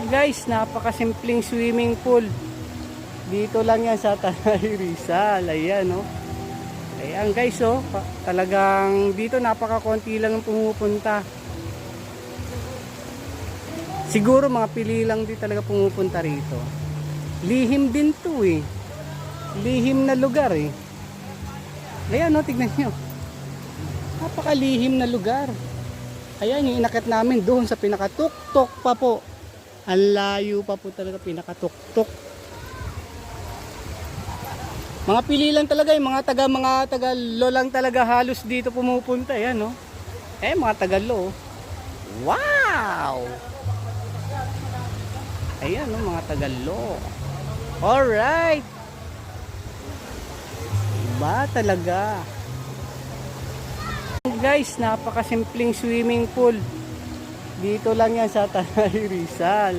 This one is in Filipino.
Guys, napakasimpleng swimming pool. Dito lang yan sa Tanay Rizal. Ayan, no? Ayan guys, oh. Talagang dito napakakonti lang ang pumupunta. Siguro mga pili lang din talaga pumupunta rito. Lihim din to eh. Lihim na lugar eh. Ayan, no? Tignan nyo. Napakalihim na lugar. Ayan, yung inakit namin doon sa pinakatuktok pa po. Ang layo pa po talaga, pinakatuktok. Mga pili lang talaga, yung mga taga-lo lang talaga halos dito pumupunta. Ayan, no? Mga taga-lo. Wow! Ayan, no? Mga taga-lo. Alright! Iba talaga. Guys, napakasimpleng swimming pool. Dito lang yan sa Tanay Rizal.